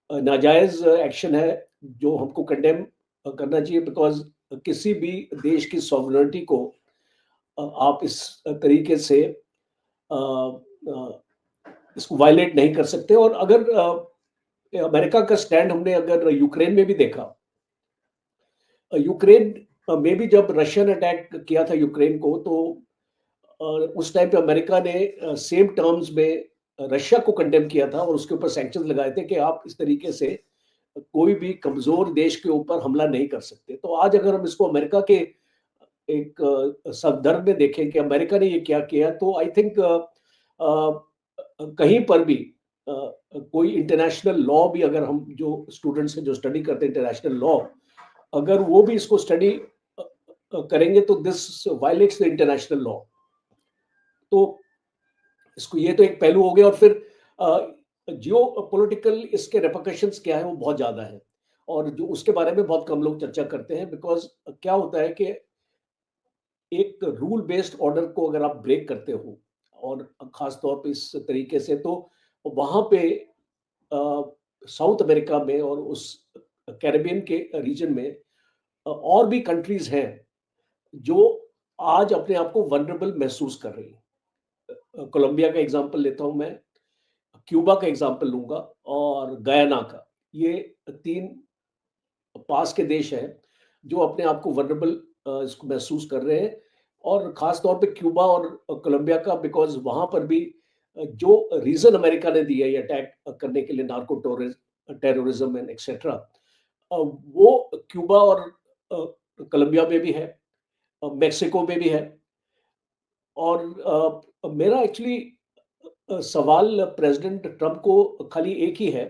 नाजायज़ एक्शन है जो हमको कंडेम करना चाहिए, बिकॉज़ किसी भी देश की सॉवरेनिटी को आप इस तरीके से इसको वायलेट नहीं कर सकते। और अगर अमेरिका का स्टैंड हमने अगर यूक्रेन में भी देखा, यूक्रेन में भी जब रशिया ने अटैक किया था यूक्रेन को, तो उस टाइम पे अमेरिका ने सेम टर्म्स में रशिया को कंडेम किया था और उसके ऊपर सैंक्शंस लगाए थे कि आप इस तरीके से कोई भी कमजोर देश के ऊपर हमला नहीं कर सकते। तो आज अगर हम इसको अमेरिका के एक संदर्भ में देखें कि अमेरिका ने ये क्या किया, तो आई थिंक कहीं पर भी कोई इंटरनेशनल लॉ भी, अगर हम जो स्टूडेंट्स हैं जो स्टडी करते हैं इंटरनेशनल लॉ, अगर वो भी इसको स्टडी करेंगे तो this violets the international law. तो इसको, ये तो एक पहलू हो गया। और फिर जियो पॉलिटिकल इसके रेपरकशंस क्या है वो बहुत ज़्यादा है, और जो उसके बारे में बहुत कम लोग चर्चा करते हैं। बिकॉज क्या होता है कि एक रूल बेस्ड ऑर्डर को अगर आप ब्रेक करते हो, और ख़ास तौर पे इस तरीके से, तो वहाँ पे साउथ अमेरिका में और उस कैरिबियन के रीजन में और भी कंट्रीज़ हैं जो आज अपने आप को वल्नरेबल महसूस कर रही हैं। कोलंबिया का एग्ज़ाम्पल लेता हूँ मैं, क्यूबा का एग्ज़ाम्पल लूँगा और गयाना का। ये 3 पास के देश हैं जो अपने आप को वल्नरेबल इसको महसूस कर रहे हैं। और ख़ास तौर पे क्यूबा और कोलंबिया का, बिकॉज़ वहाँ पर भी जो रीज़न अमेरिका ने दिया ये अटैक करने के लिए, टेररिज्म एंड एक्सेट्रा, वो क्यूबा और कोलंबिया में भी है, मेक्सिको में भी है। और मेरा एक्चुअली सवाल प्रेसिडेंट ट्रंप को खाली एक ही है।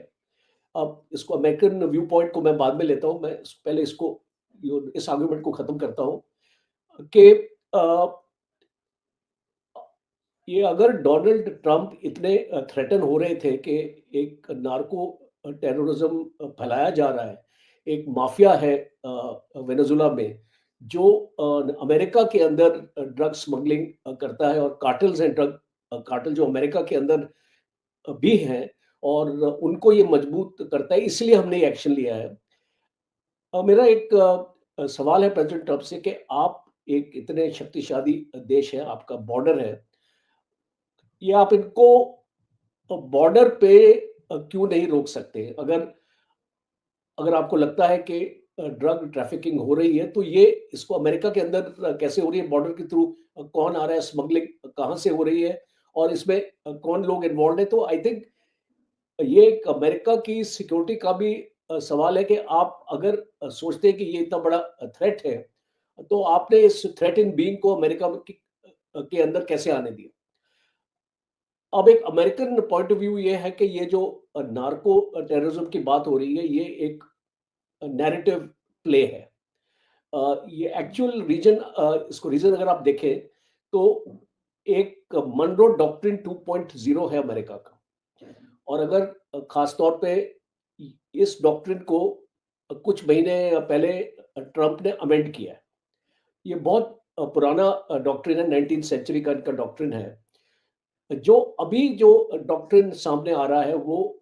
अब इसको अमेरिकन व्यू पॉइंट को मैं बाद में लेता हूँ, मैं पहले इसको इस आर्गुमेंट को खत्म करता हूँ कि ये अगर डोनाल्ड ट्रंप इतने थ्रेटन हो रहे थे कि एक नार्को टेररिज्म फैलाया जा रहा है, एक माफिया है वेनेजुला में जो अमेरिका के अंदर ड्रग स्मगलिंग करता है, और कार्टल्स हैं, ड्रग कार्टल जो अमेरिका के अंदर भी हैं, और उनको ये मजबूत करता है, इसलिए हमने ये एक्शन लिया है। मेरा एक सवाल है प्रेसिडेंट ट्रंप से कि आप एक इतने शक्तिशाली देश है, आपका बॉर्डर है, ये आप इनको बॉर्डर पे क्यों नहीं रोक सकते? अगर अगर आपको लगता है कि ड्रग ट्रैफिकिंग हो रही है, तो ये इसको अमेरिका के अंदर कैसे हो रही है, बॉर्डर के थ्रू कौन आ रहा है, स्मगलिंग कहाँ से हो रही है, और इसमें कौन लोग इन्वॉल्व है? तो आई थिंक ये एक अमेरिका की सिक्योरिटी का भी सवाल है कि आप अगर सोचते हैं कि ये इतना बड़ा थ्रेट है, तो आपने इस थ्रेट इन बीइंग को अमेरिका के अंदर कैसे आने दिया? अब एक अमेरिकन पॉइंट ऑफ व्यू ये है कि ये जो नार्को टेररिज्म की बात हो रही है, ये एक नैरेटिव प्ले है। ये एक्चुअल रीजन, इसको रीजन अगर आप देखें, तो एक मनरो डॉक्ट्रिन 2.0 है अमेरिका का। और अगर खास तौर पे इस डॉक्ट्रिन को कुछ महीने पहले ट्रंप ने अमेंड किया है। ये बहुत पुराना डॉक्ट्रिन है, 19th सेंचुरी का इनका डॉक्ट्रिन है। जो अभी जो डॉक्ट्रिन सामने आ रहा है, वो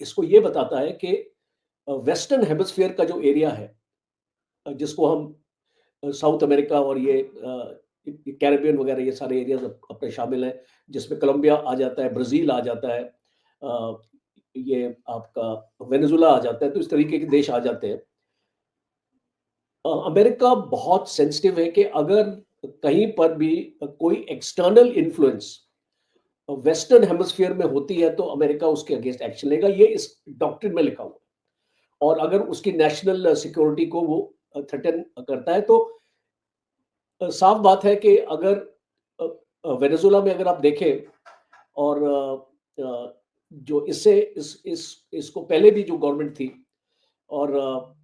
इसको ये बताता है कि वेस्टर्न हेमिस्फीयर का जो एरिया है, जिसको हम साउथ अमेरिका और ये कैरिबियन वगैरह, ये सारे एरियाज अपने शामिल हैं, जिसमें कोलंबिया आ जाता है, ब्राजील आ जाता है, ये आपका वेनेजुला आ जाता है, तो इस तरीके के देश आ जाते हैं। अमेरिका बहुत सेंसिटिव है कि अगर कहीं पर भी कोई एक्सटर्नल इन्फ्लुएंस वेस्टर्न हेमिस्फीयर में होती है, तो अमेरिका उसके अगेंस्ट एक्शन लेगा। ये इस डॉक्ट्रिन में लिखा हुआ है। और अगर उसकी नेशनल सिक्योरिटी को वो थ्रेटन करता है, तो साफ बात है कि अगर वेनेजुला में अगर आप देखें, और जो इससे इसको पहले भी जो गवर्नमेंट थी, और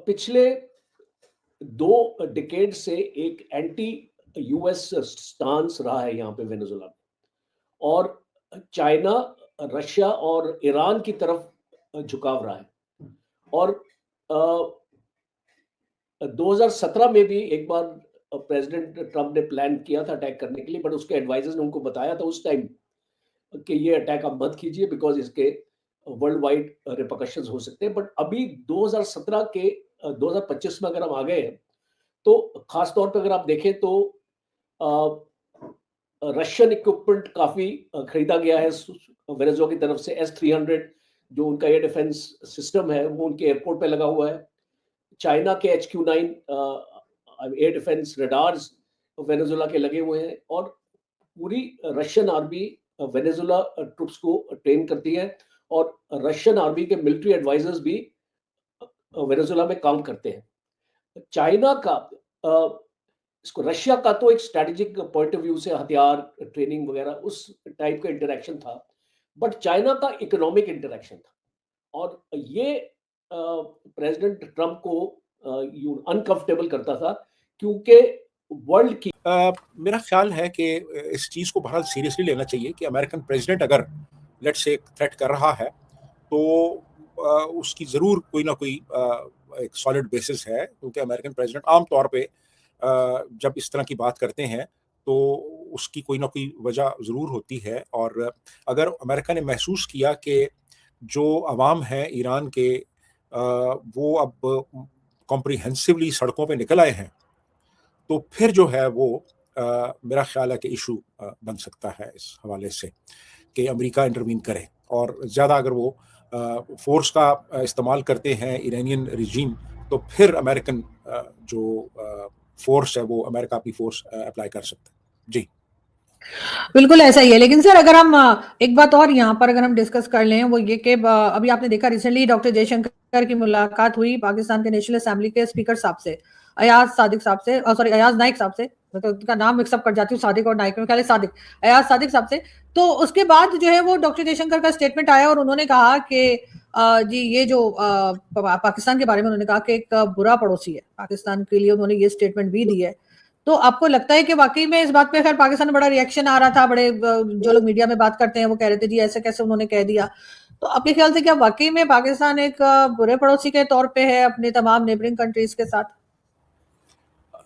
पिछले 2 डिकेड से एक एंटी यूएस स्टांस रहा है यहाँ पे वेनेजुला में, और चाइना, रशिया और ईरान की तरफ झुकाव रहा है। और 2017 में भी एक बार प्रेसिडेंट ट्रंप ने प्लान किया था अटैक करने के लिए, बट उसके एडवाइजर्स ने उनको बताया था उस टाइम कि ये अटैक आप मत कीजिए, बिकॉज इसके वर्ल्ड वाइड रिपरकशंस हो सकते हैं। बट अभी 2017 के 2025 में अगर हम आ गए हैं, तो खास तौर पे अगर आप देखें तो रशियन इक्विपमेंट काफ़ी खरीदा गया है वेनेजुएला की तरफ से। S-300 जो उनका एयर डिफेंस सिस्टम है, वो उनके एयरपोर्ट पे लगा हुआ है। चाइना के HQ-9 air defence radars Venezuela के लगे हुए हैं, और पूरी रशियन आर्मी वेनेजुएला ट्रूप्स को ट्रेन करती है, और रशियन आर्मी के मिलिट्री एडवाइजर्स भी वेनेजुएला में काम करते हैं। चाइना का इसको रशिया का तो एक स्ट्रैटेजिक पॉइंट ऑफ व्यू से हथियार, ट्रेनिंग वगैरह उस टाइप का इंटरैक्शन था, बट चाइना का इकोनॉमिक इंटरैक्शन था। और ये प्रेसिडेंट ट्रंप को अनकंफर्टेबल करता था, क्योंकि वर्ल्ड की मेरा ख्याल है कि इस चीज़ को बहुत सीरियसली लेना चाहिए कि अमेरिकन प्रेसिडेंट अगर लेट्स से थ्रेट कर रहा है तो उसकी ज़रूर कोई ना कोई एक सॉलिड बेसिस है, क्योंकि अमेरिकन प्रेसिडेंट आम तौर पे जब इस तरह की बात करते हैं तो उसकी कोई ना कोई वजह ज़रूर होती है। और अगर अमेरिका ने महसूस किया कि जो अवाम है ईरान के वो अब कॉम्प्रिहेंसिवली सड़कों पे निकल आए हैं, तो फिर जो है वो मेरा ख्याल है कि इशू बन सकता है इस हवाले से कि अमेरिका इंटरवीन करे। और ज़्यादा अगर वो फोर्स का इस्तेमाल करते हैं ईरानियन रिजीम, तो फिर अमेरिकन जो फोर्स है वो अमेरिका की फोर्स अप्लाई कर सकता है। जी बिल्कुल ऐसा ही है। लेकिन सर अगर हम एक बात और यहाँ पर अगर हम डिस्कस कर लें, वो ये कि अभी आपने देखा रिसेंटली डॉक्टर जयशंकर की मुलाकात हुई पाकिस्तान के नेशनल असेंबली के स्पीकर साहब से, अयाज सादिक साहब से, सॉरी अयाज नाइक साहब से, मैं तो उनका नाम मिक्सअप कर जाती हूँ, सादिक और नाइक में, ख्याल सादिक, अयाज सादिक साहब से। तो उसके बाद जो है वो डॉक्टर जयशंकर का स्टेटमेंट आया और उन्होंने कहा कि जी ये जो पाकिस्तान के बारे में उन्होंने कहा कि एक बुरा पड़ोसी है पाकिस्तान के लिए, उन्होंने ये स्टेटमेंट भी दी है। तो आपको लगता है कि वाकई में इस बात पे खैर पाकिस्तान में बड़ा रिएक्शन आ रहा था, बड़े जो लोग मीडिया में बात करते हैं वो कह रहे थे जी ऐसे कैसे उन्होंने कह दिया। तो आपके ख्याल से क्या वाकई में पाकिस्तान एक बुरे पड़ोसी के तौर पे है अपने तमाम नेबरिंग कंट्रीज के साथ?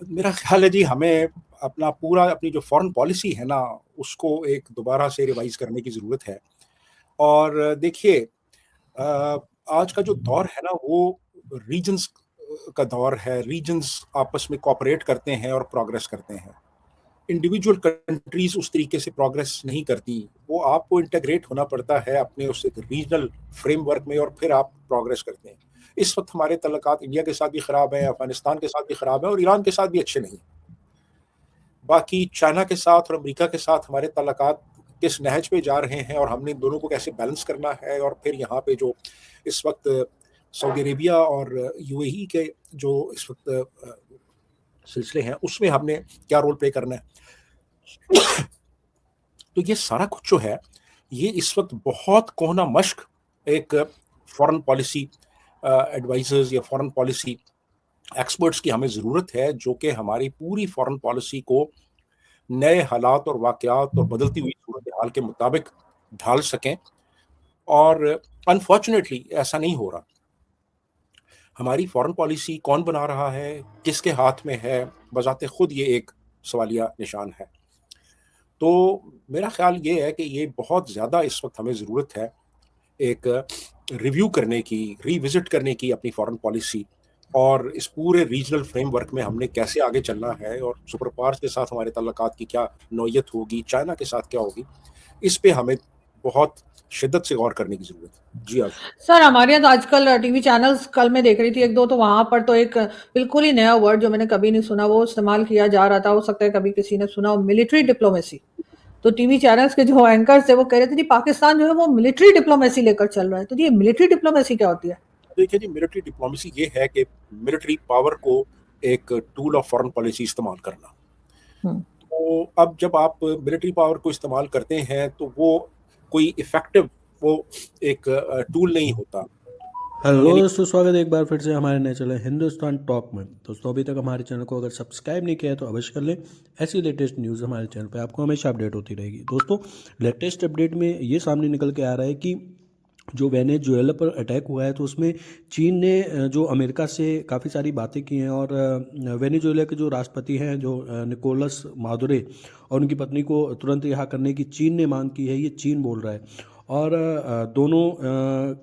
मेरा ख्याल है जी हमें अपनी जो फॉरेन पॉलिसी है ना उसको एक दोबारा से रिवाइज करने की ज़रूरत है। और देखिए आज का जो दौर है ना वो रीजन्स का दौर है। रीजन्स आपस में कोऑपरेट करते हैं और प्रोग्रेस करते हैं। इंडिविजुअल कंट्रीज उस तरीके से प्रोग्रेस नहीं करती, वो आपको इंटीग्रेट होना पड़ता है अपने उस रीजनल फ्रेमवर्क में और फिर आप प्रोग्रेस करते हैं। इस वक्त हमारे तल्लुकात इंडिया के साथ भी ख़राब है, अफगानिस्तान के साथ भी ख़राब है और ईरान के साथ भी अच्छे नहीं। बाकी चाइना के साथ और अमेरिका के साथ हमारे तल्लुकात किस नहज पे जा रहे हैं और हमने दोनों को कैसे बैलेंस करना है। और फिर यहाँ पे जो इस वक्त सऊदी अरेबिया और यूएई के जो इस वक्त सिलसिले हैं उसमें हमने क्या रोल प्ले करना है। तो ये सारा कुछ जो है ये इस वक्त बहुत कोहना मश्क एक फॉरेन पॉलिसी एडवाइजर्स या फॉरेन पॉलिसी एक्सपर्ट्स की हमें ज़रूरत है, जो कि हमारी पूरी फॉरेन पॉलिसी को नए हालात और वाक़यात और बदलती हुई सूरत हाल के मुताबिक ढाल सकें। और अनफॉर्चुनेटली ऐसा नहीं हो रहा। हमारी फॉरेन पॉलिसी कौन बना रहा है, किसके हाथ में है, बज़ाते खुद ये एक सवालिया निशान है। तो मेरा ख्याल ये है कि ये बहुत ज़्यादा इस वक्त हमें ज़रूरत है एक रिव्यू करने की, रिविज़िट करने की अपनी फॉरेन पॉलिसी, और इस पूरे रीजनल फ्रेमवर्क में हमने कैसे आगे चलना है और सुपर पावर्स के साथ हमारे तल्लुकात की क्या नौयत होगी, चाइना के साथ क्या होगी, इस पे हमें बहुत शिद्दत से गौर करने की ज़रूरत है। जी सर हमारे यहाँ तो आजकल टीवी चैनल्स, कल मैं देख रही थी एक दो, तो वहां पर तो एक बिल्कुल ही नया वर्ड जो मैंने कभी नहीं सुना वो इस्तेमाल किया जा रहा था, हो सकता है कभी किसी ने सुना हो, मिलिट्री डिप्लोमेसी। तो टीवी चैनल्स के जो एंकर्स थे वो कह रहे थे जी पाकिस्तान जो है वो मिलिट्री डिप्लोमेसी लेकर चल रहा है। तो ये मिलिट्री डिप्लोमेसी क्या होती है? देखिए जी, मिलिट्री डिप्लोमेसी ये है कि मिलिट्री पावर को एक टूल ऑफ फॉरेन पॉलिसी इस्तेमाल करना। तो अब जब आप मिलिट्री पावर को इस्तेमाल करते हैं तो वो कोई इफेक्टिव वो एक टूल नहीं होता। हेलो दोस्तों, स्वागत है एक बार फिर से हमारे नए चैनल हिंदुस्तान टॉक में। दोस्तों अभी तक हमारे चैनल को अगर सब्सक्राइब नहीं किया है तो अवश्य कर लें। ऐसी लेटेस्ट न्यूज़ हमारे चैनल पे आपको हमेशा अपडेट होती रहेगी। दोस्तों लेटेस्ट अपडेट में ये सामने निकल के आ रहा है कि जो वेनेजुएला पर अटैक हुआ है तो उसमें चीन ने जो अमेरिका से काफ़ी सारी बातें की हैं और वेनेजुएला के जो राष्ट्रपति हैं जो निकोलस मादुरो और उनकी पत्नी को तुरंत रिहा करने की चीन ने मांग की है, ये चीन बोल रहा है। और दोनों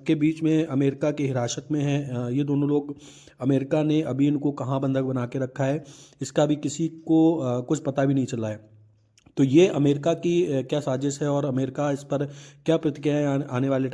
के बीच में अमेरिका की हिरासत में हैं ये दोनों लोग। अमेरिका ने अभी इनको कहाँ बंधक बना के रखा है इसका भी किसी को कुछ पता भी नहीं चला है। तो ये अमेरिका की क्या साजिश है और अमेरिका इस पर क्या प्रतिक्रिया आने वाले